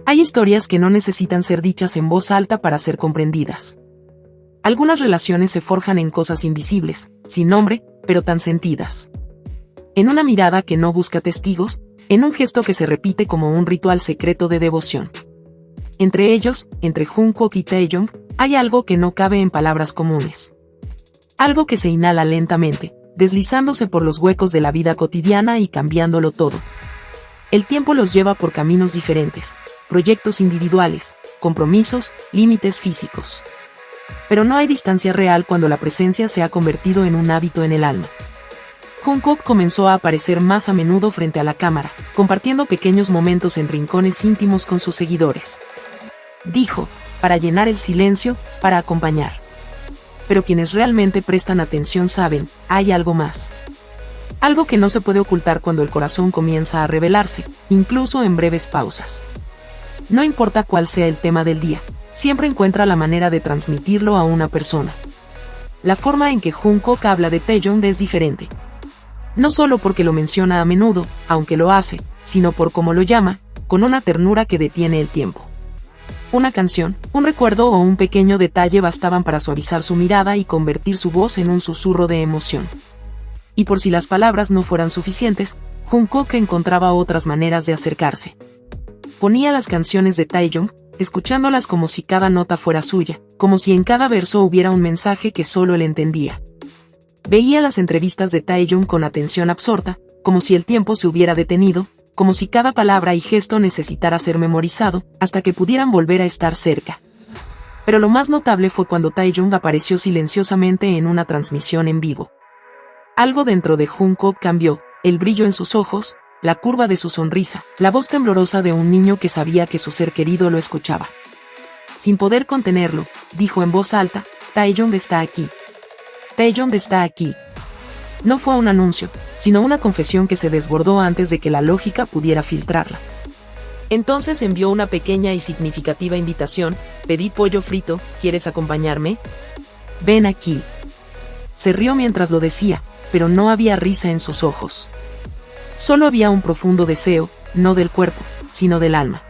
Hay historias que no necesitan ser dichas en voz alta para ser comprendidas. Algunas relaciones se forjan en cosas invisibles, sin nombre, pero tan sentidas. En una mirada que no busca testigos, en un gesto que se repite como un ritual secreto de devoción. Entre ellos, entre Jungkook y Taeyong, hay algo que no cabe en palabras comunes. Algo que se inhala lentamente, deslizándose por los huecos de la vida cotidiana y cambiándolo todo. El tiempo los lleva por caminos diferentes, proyectos individuales, compromisos, límites físicos. Pero no hay distancia real cuando la presencia se ha convertido en un hábito en el alma. Jungkook comenzó a aparecer más a menudo frente a la cámara, compartiendo pequeños momentos en rincones íntimos con sus seguidores. Dijo, para llenar el silencio, para acompañar. Pero quienes realmente prestan atención saben, hay algo más. Algo que no se puede ocultar cuando el corazón comienza a revelarse, incluso en breves pausas. No importa cuál sea el tema del día, siempre encuentra la manera de transmitirlo a una persona. La forma en que Jungkook habla de Taeyong es diferente. No solo porque lo menciona a menudo, aunque lo hace, sino por cómo lo llama, con una ternura que detiene el tiempo. Una canción, un recuerdo o un pequeño detalle bastaban para suavizar su mirada y convertir su voz en un susurro de emoción. Y por si las palabras no fueran suficientes, Jungkook encontraba otras maneras de acercarse. Ponía las canciones de Taeyong, escuchándolas como si cada nota fuera suya, como si en cada verso hubiera un mensaje que solo él entendía. Veía las entrevistas de Taeyong con atención absorta, como si el tiempo se hubiera detenido, como si cada palabra y gesto necesitara ser memorizado, hasta que pudieran volver a estar cerca. Pero lo más notable fue cuando Taeyong apareció silenciosamente en una transmisión en vivo. Algo dentro de Jungkook cambió, el brillo en sus ojos, la curva de su sonrisa, la voz temblorosa de un niño que sabía que su ser querido lo escuchaba. Sin poder contenerlo, dijo en voz alta, Taeyong está aquí. Taeyong está aquí. No fue un anuncio, sino una confesión que se desbordó antes de que la lógica pudiera filtrarla. Entonces envió una pequeña y significativa invitación, pedí pollo frito, ¿quieres acompañarme? Ven aquí. Se rió mientras lo decía, pero no había risa en sus ojos. Solo había un profundo deseo, no del cuerpo, sino del alma.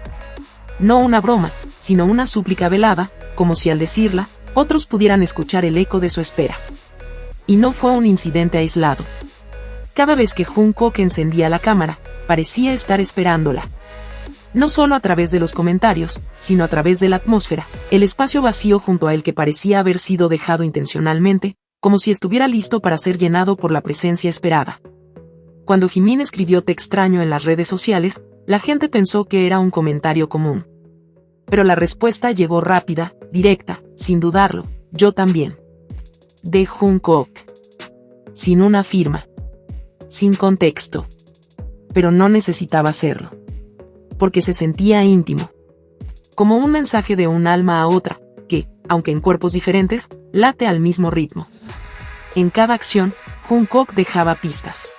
No una broma, sino una súplica velada, como si al decirla, otros pudieran escuchar el eco de su espera. Y no fue un incidente aislado. Cada vez que Jungkook encendía la cámara, parecía estar esperándola. No solo a través de los comentarios, sino a través de la atmósfera, el espacio vacío junto a él que parecía haber sido dejado intencionalmente, como si estuviera listo para ser llenado por la presencia esperada. Cuando Jimin escribió "te extraño" en las redes sociales, la gente pensó que era un comentario común. Pero la respuesta llegó rápida, directa, sin dudarlo, yo también. De Jungkook. Sin una firma. Sin contexto. Pero no necesitaba hacerlo. Porque se sentía íntimo. Como un mensaje de un alma a otra, que, aunque en cuerpos diferentes, late al mismo ritmo. En cada acción, Jungkook dejaba pistas.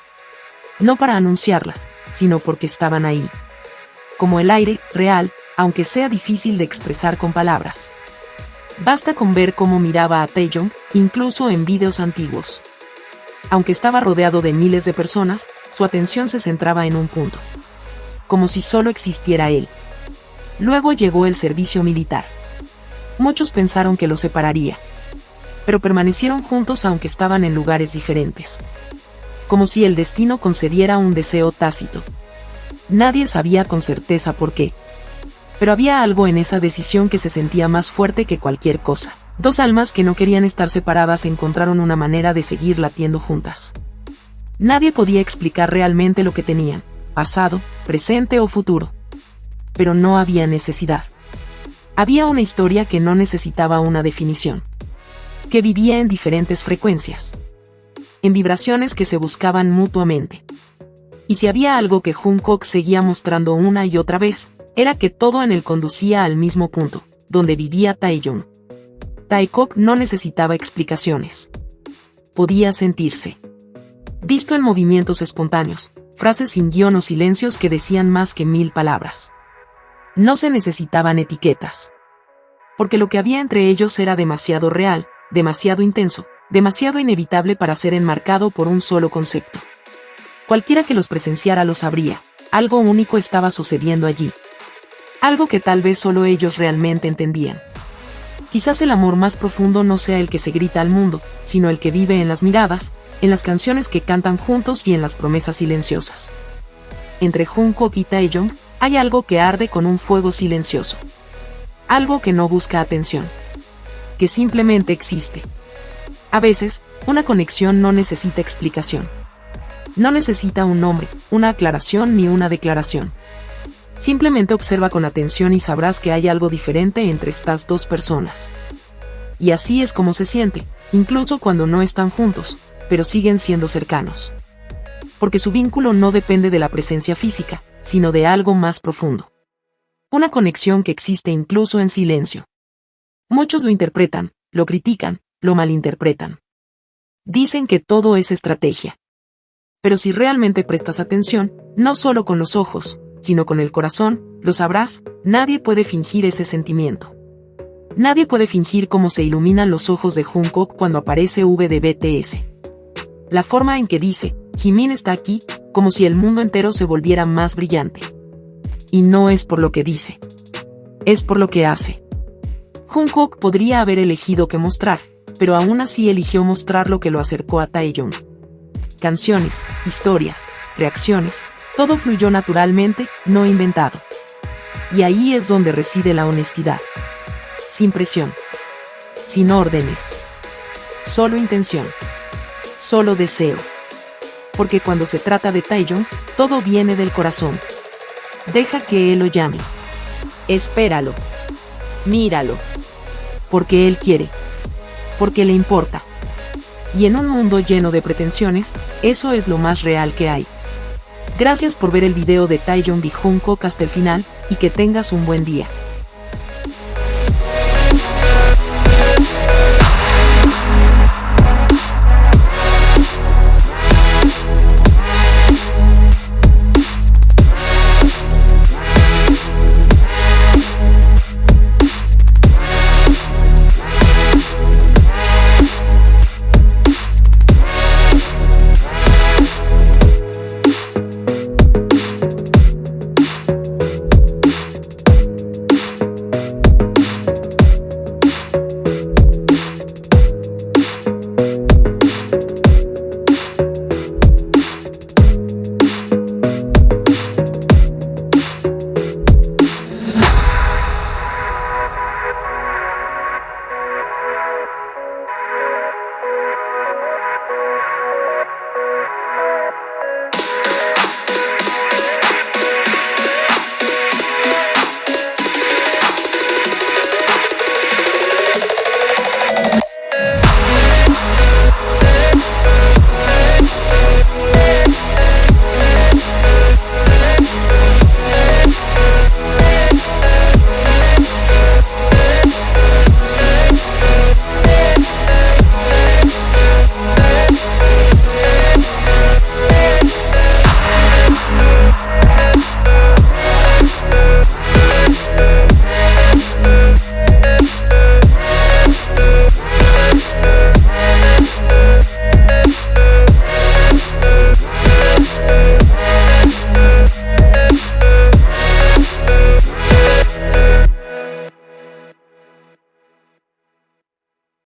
No para anunciarlas, sino porque estaban ahí. Como el aire, real, aunque sea difícil de expresar con palabras. Basta con ver cómo miraba a Taeyong, incluso en vídeos antiguos. Aunque estaba rodeado de miles de personas, su atención se centraba en un punto. Como si solo existiera él. Luego llegó el servicio militar. Muchos pensaron que los separaría. Pero permanecieron juntos aunque estaban en lugares diferentes. Como si el destino concediera un deseo tácito. Nadie sabía con certeza por qué. Pero había algo en esa decisión que se sentía más fuerte que cualquier cosa. Dos almas que no querían estar separadas encontraron una manera de seguir latiendo juntas. Nadie podía explicar realmente lo que tenían, pasado, presente o futuro. Pero no había necesidad. Había una historia que no necesitaba una definición. Que vivía en diferentes frecuencias. En vibraciones que se buscaban mutuamente. Y si había algo que Jungkook seguía mostrando una y otra vez, era que todo en él conducía al mismo punto, donde vivía Taeyong. Taekook no necesitaba explicaciones. Podía sentirse. Visto en movimientos espontáneos, frases sin guión o silencios que decían más que 1000 palabras. No se necesitaban etiquetas. Porque lo que había entre ellos era demasiado real, demasiado intenso, demasiado inevitable para ser enmarcado por un solo concepto. Cualquiera que los presenciara lo sabría, algo único estaba sucediendo allí. Algo que tal vez solo ellos realmente entendían. Quizás el amor más profundo no sea el que se grita al mundo, sino el que vive en las miradas, en las canciones que cantan juntos y en las promesas silenciosas. Entre Jungkook y Taeyong hay algo que arde con un fuego silencioso. Algo que no busca atención. Que simplemente existe. A veces, una conexión no necesita explicación. No necesita un nombre, una aclaración ni una declaración. Simplemente observa con atención y sabrás que hay algo diferente entre estas dos personas. Y así es como se siente, incluso cuando no están juntos, pero siguen siendo cercanos. Porque su vínculo no depende de la presencia física, sino de algo más profundo. Una conexión que existe incluso en silencio. Muchos lo interpretan, lo critican, lo malinterpretan. Dicen que todo es estrategia. Pero si realmente prestas atención, no solo con los ojos, sino con el corazón, lo sabrás, nadie puede fingir ese sentimiento. Nadie puede fingir cómo se iluminan los ojos de Jungkook cuando aparece V de BTS. La forma en que dice, Jimin está aquí, como si el mundo entero se volviera más brillante. Y no es por lo que dice. Es por lo que hace. Jungkook podría haber elegido qué mostrar, pero aún así eligió mostrar lo que lo acercó a Taeyong. Canciones, historias, reacciones, todo fluyó naturalmente, no inventado. Y ahí es donde reside la honestidad. Sin presión. Sin órdenes. Solo intención. Solo deseo. Porque cuando se trata de Taeyong, todo viene del corazón. Deja que él lo llame. Espéralo. Míralo. Porque él quiere. Porque le importa. Y en un mundo lleno de pretensiones, eso es lo más real que hay. Gracias por ver el video de Taeyong y Jungkook hasta el final, y que tengas un buen día.